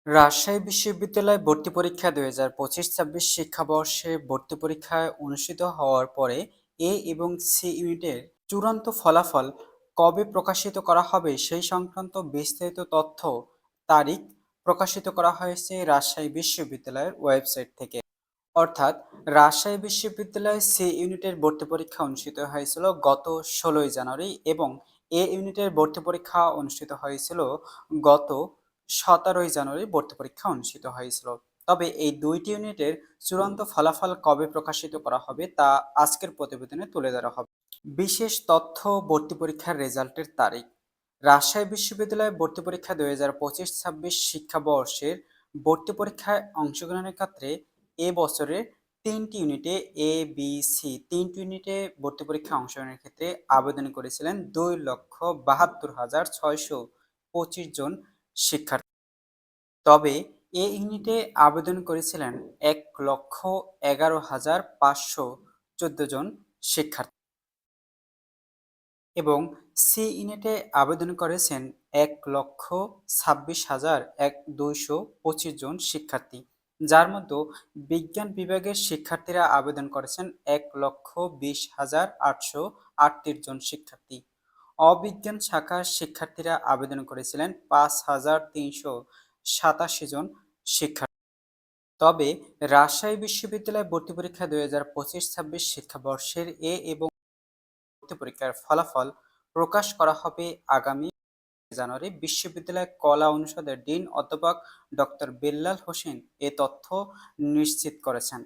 রাজশাহী বিশ্ববিদ্যালয় ভর্তি পরীক্ষা ২০২৫-২৬ শিক্ষাবর্ষে ভর্তি পরীক্ষায় অনুষ্ঠিত হওয়ার পরে এ এবং সি ইউনিটের চূড়ান্ত ফলাফল কবে প্রকাশিত করা হবে সেই সংক্রান্ত বিস্তারিত তথ্য তারিখ প্রকাশিত করা হয়েছে রাজশাহী বিশ্ববিদ্যালয়ের ওয়েবসাইট থেকে। অর্থাৎ রাজশাহী বিশ্ববিদ্যালয়ে সি ইউনিটের ভর্তি পরীক্ষা অনুষ্ঠিত হয়েছিল গত ১৬ই জানুয়ারি এবং এ ইউনিটের ভর্তি পরীক্ষা অনুষ্ঠিত হয়েছিল গত ১৭ই জানুয়ারি ভর্তি পরীক্ষা অনুষ্ঠিত হয়েছিল। তবে এই দুইটি ইউনিটের চূড়ান্ত ফলাফল কবে প্রকাশিত করা হবে তা আজকের প্রতিবেদনে তুলে ধরা হবে। বিশেষ তথ্য ভর্তি পরীক্ষার রেজাল্টের তারিখ। রাজশাহী বিশ্ববিদ্যালয়ে ভর্তি পরীক্ষা ২০২৫-২৬ শিক্ষাবর্ষের ভর্তি পরীক্ষায় অংশগ্রহণের ক্ষেত্রে এ বছরে ৩টি ইউনিটে তিনটি ইউনিটে ভর্তি পরীক্ষায় অংশগ্রহণের ক্ষেত্রে আবেদন করেছিলেন ২,৭২,৬২৫ জন শিক্ষার্থী। তবে এ ইউনিটে আবেদন করেছিলেন ১,১১,৫১৪ জন শিক্ষার্থী এবং সি ইউনিটে আবেদন করেছেন ১,২৬,২২৫ জন শিক্ষার্থী, যার মধ্যে বিজ্ঞান বিভাগের শিক্ষার্থীরা আবেদন করেছেন ১,২০,৮৩৮ জন শিক্ষার্থী। অবিজ্ঞান শাখার শিক্ষার্থীরা আবেদন করেছিলেন ৫,৩৮৭ জন শিক্ষার্থী। তবে রাজশাহী বিশ্ববিদ্যালয় ভর্তি পরীক্ষা ২০২৫-২৬ শিক্ষাবর্ষের এ এবং ভর্তি পরীক্ষার ফলাফল প্রকাশ করা হবে আগামী জানুয়ারি। বিশ্ববিদ্যালয় কলা অনুষদের ডিন অধ্যাপক ডক্টর বেল্লাল হোসেন এ তথ্য নিশ্চিত করেছেন।